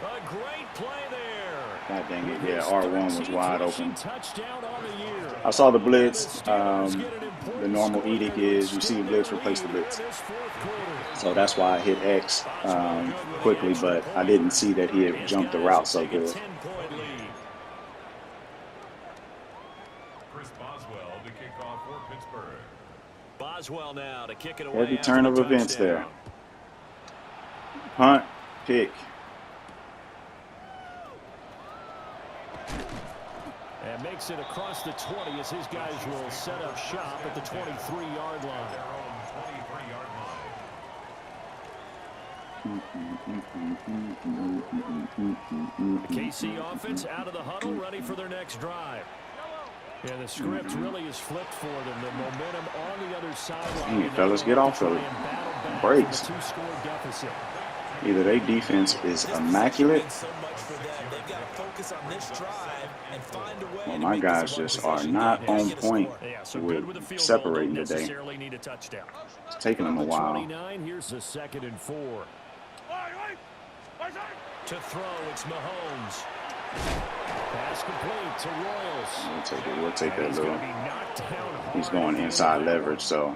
A great play there. God dang it. Yeah, R1 was wide open. Touchdown on the year. I saw the blitz. The normal edict is you see a blitz, replace the blitz. So that's why I hit X quickly, but I didn't see that he had jumped the route so good. Chris Boswell, the kickoff for Pittsburgh. Boswell now to kick it away. Heavy turn of events there. Punt, pick. And makes it across the 20 as his guys will set up shop at the 23-yard line. Their own 23-yard The KC offense out of the huddle, ready for their next drive. Yeah, the script really is flipped for them. The momentum on the other sideline. Dang it, fellas, get off the breaks. Two-score deficit. Either their defense is immaculate, or my guys just are not on point with separating today. It's taking them a while. 29, here's the 2nd and 4. To throw, it's Mahomes. Pass complete to Royals. We'll take that little. He's going inside leverage, so.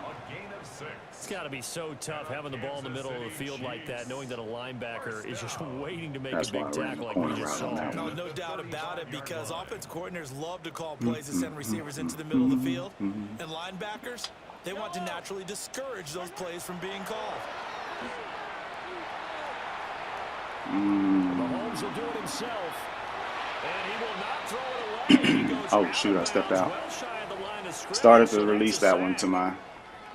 It's got to be so tough having the ball in the middle of the field like that, knowing that a linebacker is just waining to make a big tackle like we just saw. No doubt about it, because offense coordinators love to call plays to send receivers into the middle of the field. And linebackers, they want to naturally discourage those plays from being called. Mahomes will do it himself. And he will not throw it away. He goes Oh, shoot, I stepped out. well shy of the line of scrimmage, Started to so release that's a that one to my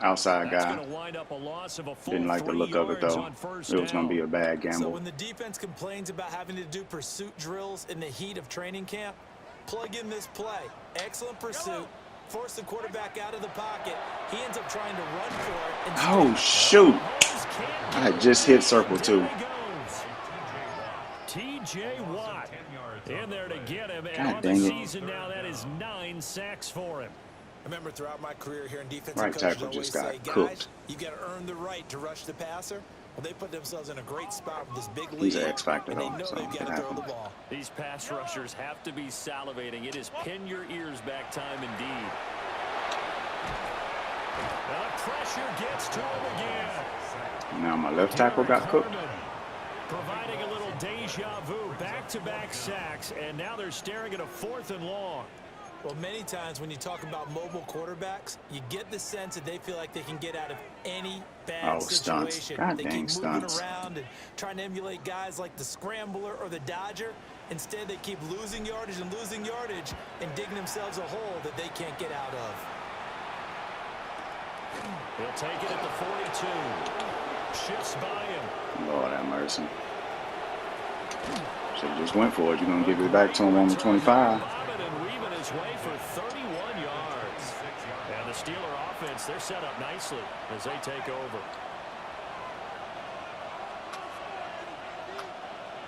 outside That's guy. gonna wind up a loss of a full Didn't like the 3 look of it, yards though. on first It was going to be down. a bad So gamble. when the defense complains about having to do pursuit drills in the heat of training camp, plug in this play. Excellent pursuit. Force the quarterback out of the pocket. He ends up trying to run for it. Instead, Oh, shoot. Mahomes can't I had just hit circle, too. There he goes. T.J. Watt in there to get him. And God on the dang it. season now, that is 9 sacks for him. Remember, throughout my career here in defensive Right coaches tackle always just got say, guys, cooked. you got to earn the right to rush the passer. Well, they put themselves in a great spot with this big lead. He's an X factor, and they though, know so they've it got to throw happens. the ball. These pass rushers have to be salivating. It is pin your ears back time indeed. The pressure gets to him again. Now my left tackle got cooked. Providing a little deja vu, back-to-back sacks, and now they're staring at a 4th and long. Well, many times when you talk about mobile quarterbacks, you get the sense that they feel like they can get out of any bad Stunts. situation. God they dang, keep moving stunts. around and trying to emulate guys like the scrambler or the dodger. Instead, they keep losing yardage and digging themselves a hole that they can't get out of. He'll take it at the 42. Shifts by him. Lord have mercy. Should have just went for it. You're going to give it back to him on the 25. Bobbing and weaving his way for 31 yards. And the Steeler offense, they're set up nicely as they take over.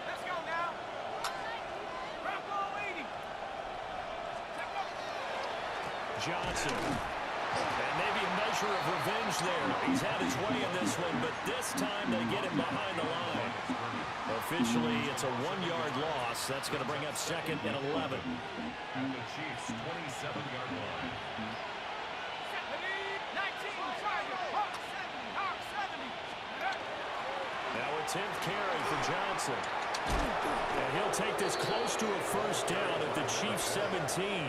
Let's go now. Bronco leading. Johnson. And maybe a measure of revenge there. He's had his way in this one, but this time they get him behind the line. Officially, it's a 1-yard loss. That's going to bring up 2nd and 11. And the Chiefs' 27-yard line. 19, Charger, Hawk 70. Now a 10th carry for Johnson. And he'll take this close to a first down at the Chiefs' 17.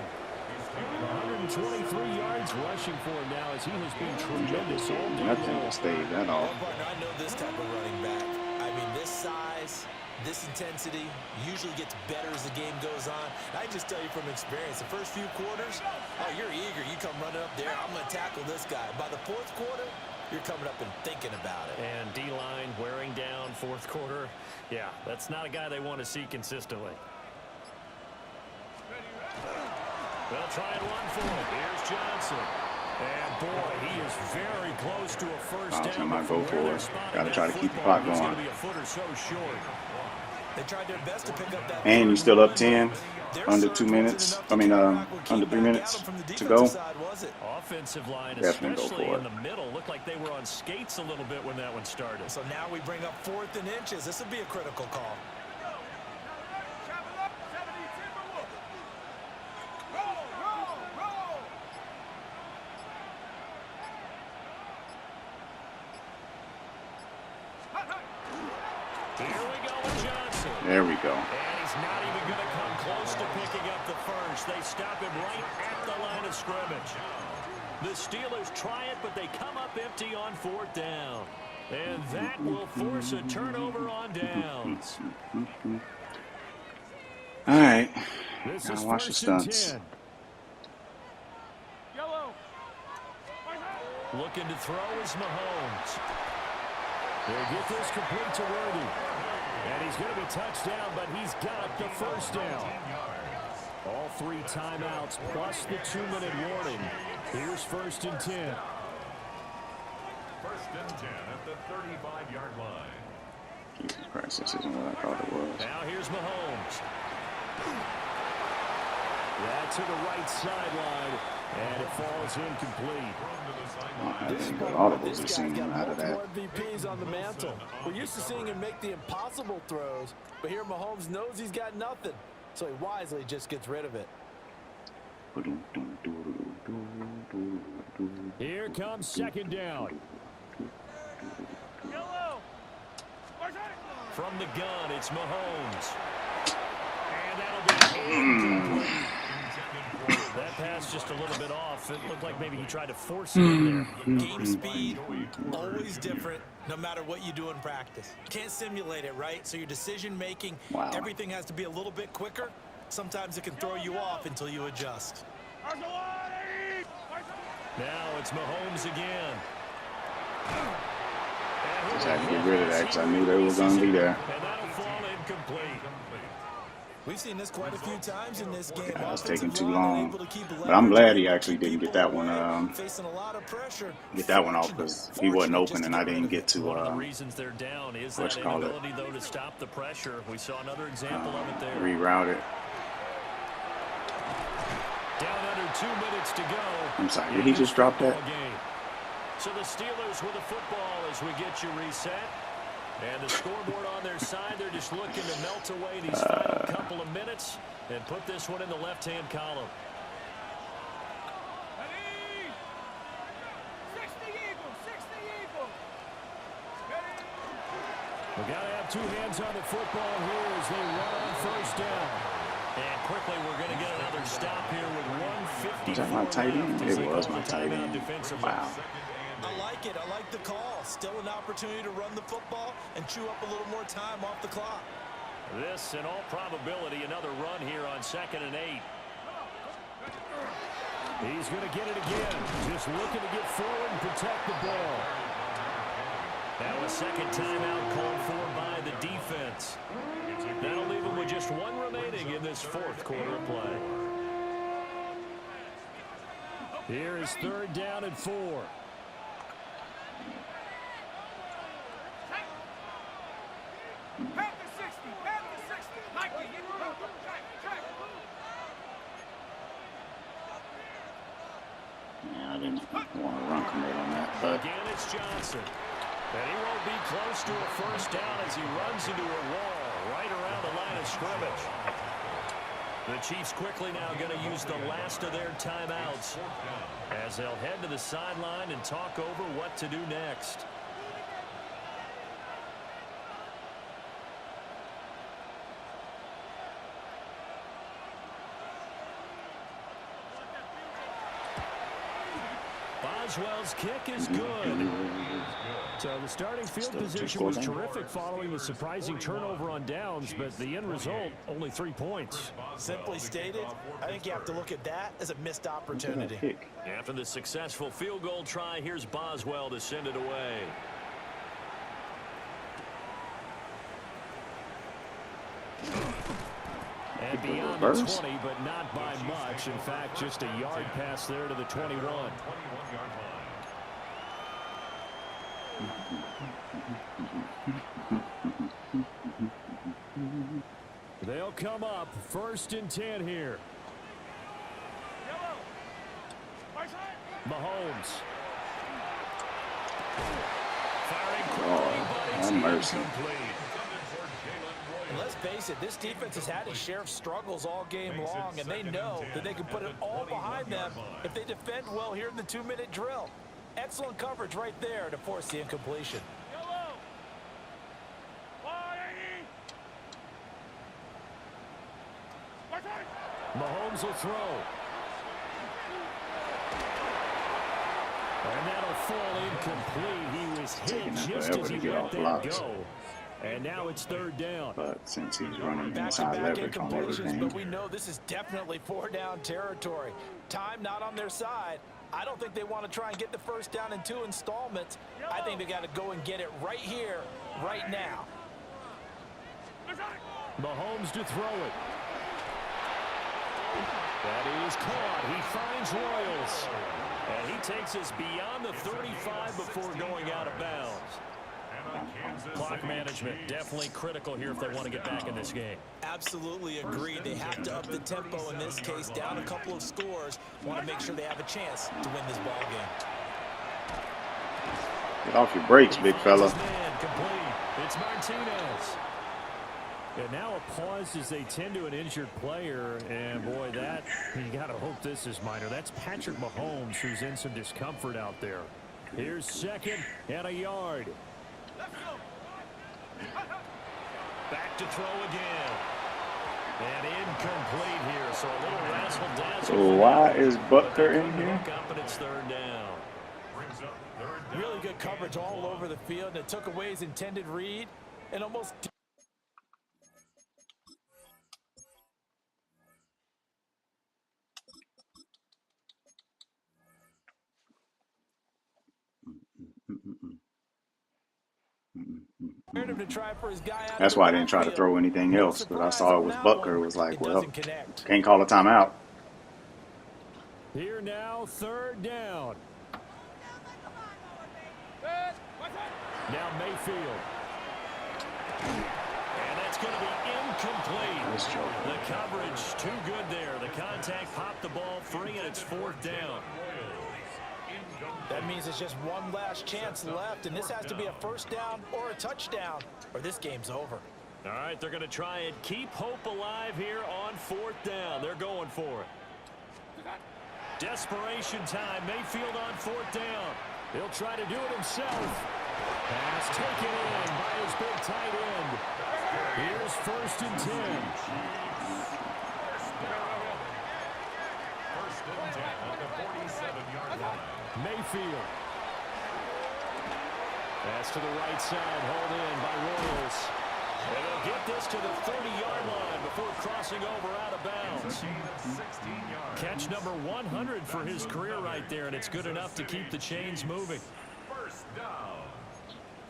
123 yards rushing for him now as he has been tremendous all day Nothing long. will stave that off. Well, partner, I know this type of running back. I mean, this size, this intensity usually gets better as the game goes on. I just tell you from experience, the first few quarters, oh, you're eager. You come running up there, I'm going to tackle this guy. By the 4th quarter, you're coming up and thinking about it. And D-line wearing down 4th quarter. Yeah, that's not a guy they want to see consistently. They'll try and run for it. Here's Johnson. And boy, he is very close to a first down. I might go for it. Got to try to keep the clock going. Be a foot or so short. They tried their best to pick up that. And you're still up 10, under 2 minutes. I mean, under 3 minutes to go. Offensive line, Definitely go especially for in it. the middle, looked like they were on skates a little bit when that one started. So now we bring up 4th and inches. This would be a critical call. Travel up, 70 Timberwolves. Roll. Here we go with Johnson. There we go. And he's not even going to come close to picking up the first. They stop him right at the line of scrimmage. The Steelers try it, but they come up empty on 4th down. And that will force a turnover on downs. All right. This Gotta is watch the 1st and stunts. 10. Yellow. Looking to throw is Mahomes. They'll get this complete to Worthy. And he's going to be touched down, but he's got the first down. All 3 timeouts plus the 2-minute warning. Here's 1st and 10. 1st and 10 at the 35-yard line. Jesus Christ, this isn't what I thought it was. Now here's Mahomes. That to the right sideline, and it falls incomplete. I don't have any good audibles to sing out of that. MVPs on the mantle. We're used to seeing him make the impossible throws, but here Mahomes knows he's got nothing, so he wisely just gets rid of it. Here comes 2nd down. Yellow. From the gun, it's Mahomes. And that'll be incomplete. That pass just a little bit off. It looked like maybe he tried to force it in there. Game speed, always different, no matter what you do in practice. Can't simulate it, right? So your decision making, Wow. everything has to be a little bit quicker. Sometimes it can throw you off until you adjust. Now it's Mahomes again. Just had to get rid of that because I knew they were going to be there. And that'll fall incomplete. We've seen this quite a few times in this game. Yeah, it's taking Offensive too line long. able to keep But I'm glad he leverage, actually didn't get that one. facing a lot of pressure. Get that one off because he wasn't open and I didn't get to One of the reasons they're down is that whatchamacallit. inability, though, to stop the pressure. We saw another example of it there. reroute it. Down under 2 minutes to go. I'm sorry, did he just drop that? Game. So the Steelers with the football as we get you reset. And the scoreboard on their side, they're just looking to melt away these final couple of minutes and put this one in the left-hand column. 60 Eagles. We got to have 2 hands on the football here as they run on 1st down. And quickly, we're going to get another stop here with 1:54 Was that my tight end? left as It they was call my the tight timeout end. defensively. Wow. I like it. I like the call. Still an opportunity to run the football and chew up a little more time off the clock. This, in all probability, another run here on 2nd and 8. He's going to get it again. Just looking to get forward and protect the ball. Now a second timeout called for by the defense. That'll leave him with just Just one remaining in this fourth quarter of play. Here is 3rd down and 4. Pack the 60. Pack the 60. Like it. Check. Yeah, I didn't want to run commit on that, but Again, it's Johnson. And he won't be close to a first down as he runs into a wall right around the line of scrimmage. The Chiefs quickly now going to use the last of their timeouts as they'll head to the sideline and talk over what to do next. Boswell's kick is good. So the starting field position was terrific following the surprising turnover on downs, but the end result, only 3 points. Simply stated, I think you have to look at that as a missed opportunity. After the successful field goal try, here's Boswell to send it away. And beyond the 20, but not by much. In fact, just a yard pass there to the 21. They'll come up 1st and 10 here. Mahomes. Firing quickly, but it's incomplete. And let's face it, this defense has had its share of struggles all game long, and they know that they can put it all behind them if they defend well here in the 2-minute drill. Excellent coverage right there to force the incompletion. Mahomes will throw. And that'll fall incomplete. He was hit just as he let that go. And now it's 3rd down. But since he's running Back-to-back inside leverage on incompletions, everything, but we know this is definitely 4-down territory. Time not on their side. I don't think they want to try and get the first down in 2 installments. I think they got to go and get it right here, right now. Mahomes to throw it. That is caught. He finds Royals. And he takes us beyond the 35 before going out of bounds. Clock management definitely critical here if they want to get back in this game. Absolutely agreed. They have to up the tempo in this case, down a couple of scores. Want to make sure they have a chance to win this ball game. get off your brakes, big fella. Man complete. It's Martinez. And now a pause as they tend to an injured player. And boy, that, you got to hope this is minor. That's Patrick Mahomes, who's in some discomfort out there. Here's 2nd and a yard. Back to throw again. And incomplete here. So a little razzle-dazzle. So why is Butker in here? Up and it's 3rd down. Really good coverage all over the field, and it took away his intended read and almost... That's why I didn't try to throw anything else, because I saw it was Butker. It was like, well, can't call a timeout. Here now, 3rd down. Now Mayfield. And that's going to be incomplete. The coverage too good there. The contact popped the ball free, and it's 4th down. That means it's just one last chance left, and this has to be a first down or a touchdown, or this game's over. All right, they're going to try and keep hope alive here on 4th down. They're going for it. Desperation time. Mayfield on 4th down. He'll try to do it himself. Pass taken in by his big tight end. Here's 1st and 10. First and 10 on the 47-yard line. Mayfield. Pass to the right side, hauled in by Royals. And they'll get this to the 30-yard line before crossing over out of bounds. Catch number 100 for his career right there, and it's good enough to keep the chains moving. First down.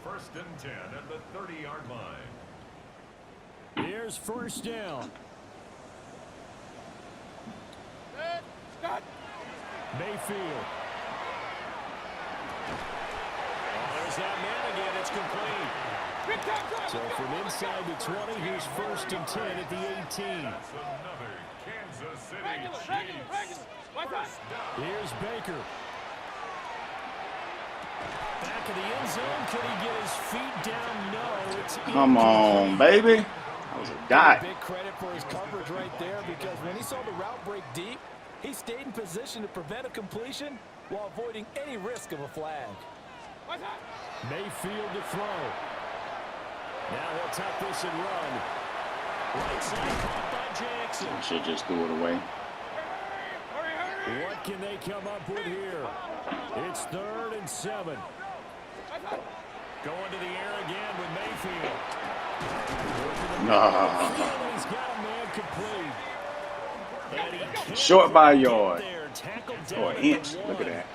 First and 10 at the 30-yard line. Here There's first down. Mayfield. There's that man again. It's complete. So from inside the 20, here's first and 10 at the 18. That's another Kansas City Chiefs. First down. Here's Baker. Back of the end zone. Could he get his feet down? No. It's Come on, baby. That was a dot. Big credit for his coverage right there, because when he saw the route break deep, he stayed in position to prevent a completion while avoiding any risk of a flag. Mayfield to throw. Now he'll tuck this and run. Right side caught by Jackson. Should just threw it away. What can they come up with here? It's 3rd and 7. Going to the air again with Mayfield. He's got a man complete. And he can't Short by a get yard. there. Tackled down Or an at the inch. Look at 1. that.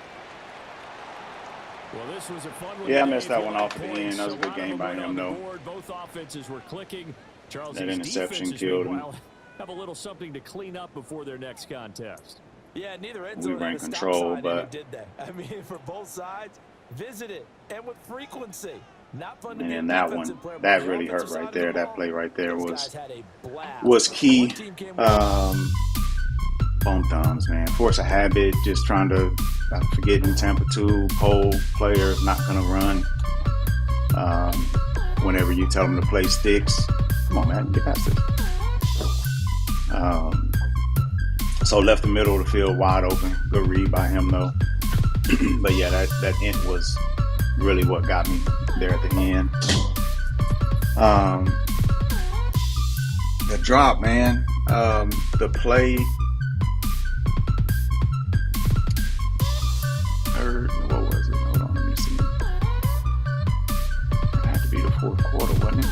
Well, this was a fun one. Yeah, I messed that one off at the end. That was a good game by him, though. Both offenses were clicking. Charles' That interception defenses, killed him. meanwhile, have a little something to clean up before their next contest. Yeah, neither end We zone were in had a stop control, sign, and but- it did that. I mean, for both sides, visit it, and with frequency. Not fun to be a And that defensive one, player, but that the really offensive hurt side right of the there. That ball, play right there these was guys had a blast. key. One team came with Bone thumbs, man. Force a habit, just trying to, I'm forgetting Tampa 2, pole players not going to run. Whenever you tell them to play sticks. Come on, man, get past this. So left the middle of the field wide open. Good read by him, though. But yeah, that end was really what got me there at the end. The drop, man. The play. What was it? Hold on, let me see. It had to be the 4th quarter, wasn't it?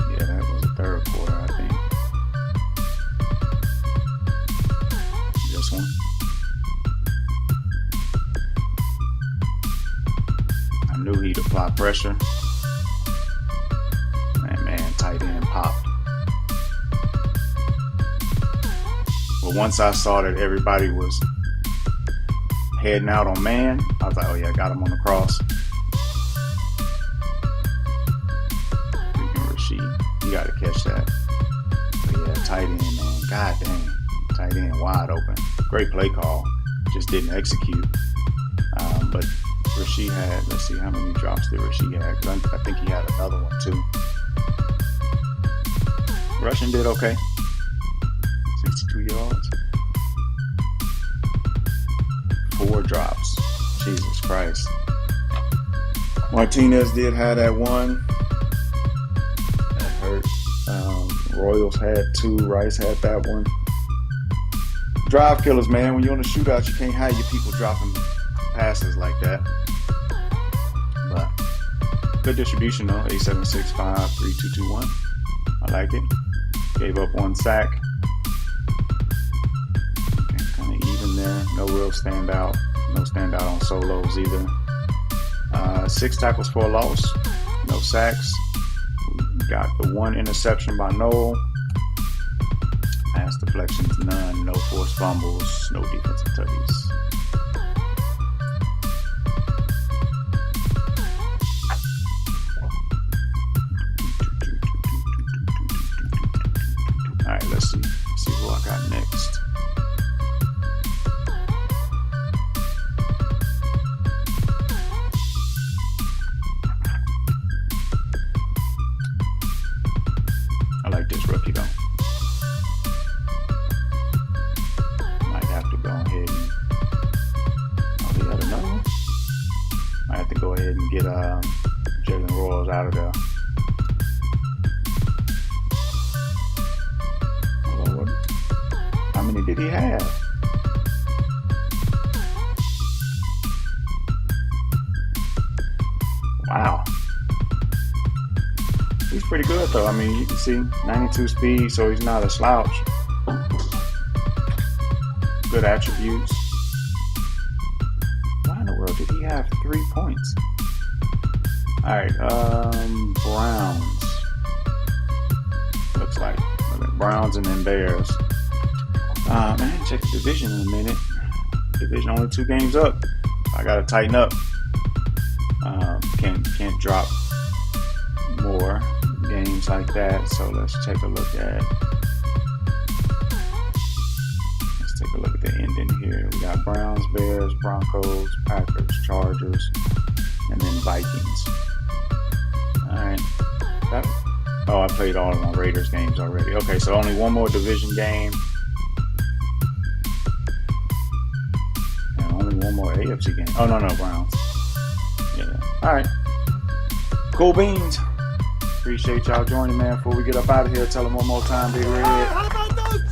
Yeah, that was the 3rd quarter, I think. This one. I knew he'd apply pressure. Man, tight end popped. But once I saw that everybody was heading out on man, I was like, oh yeah, I got him on the cross. Freaking Rashid. You got to catch that. But yeah, tight end, man. God dang. Tight end wide open. Great play call. Just didn't execute. But Rashid had, let's see how many drops did Rashid have. I think he had another one too. Rushing did okay. 62 yards. 4 drops. Jesus Christ. Martinez did have that one. That hurt. Royals had 2. Rice had that one. Drive killers, man. When you're in a shootout, you can't have your people dropping passes like that. But good distribution, though. 8-7-6-5-3-2-2-1. I like it. Gave up 1 sack. Okay, kind of even there. No real standout. No standout on solos either. 6 tackles for a loss. No sacks. We got the 1 interception by Noel. Pass deflections, none. No forced fumbles. No defensive touches. Alright, let's see. See who I got next. I like this rookie though. Might have to go ahead and the other no. Might have to go ahead and get Jalen Royals out of there. Lord. How many did he have? Wow. He's pretty good though. I mean, you can see 92 speed, so he's not a slouch. Good attributes. Or did he have 3 points? Alright, Browns. Looks like. Browns and then Bears. Man, check the division in a minute. Division only 2 games up. I gotta tighten up. Can't drop more games like that. So let's take a look at. Let's take a look at the ending here. We got Browns, Bears, Broncos, Packers, Chargers, and then Vikings. All right. I played all of my Raiders games already. Okay, so only one more division game. And only one more AFC game. Oh, no, Browns. Yeah. All right. Cool beans. Appreciate y'all joining, man. Before we get up out of here, tell them one more time, Big Red. How about those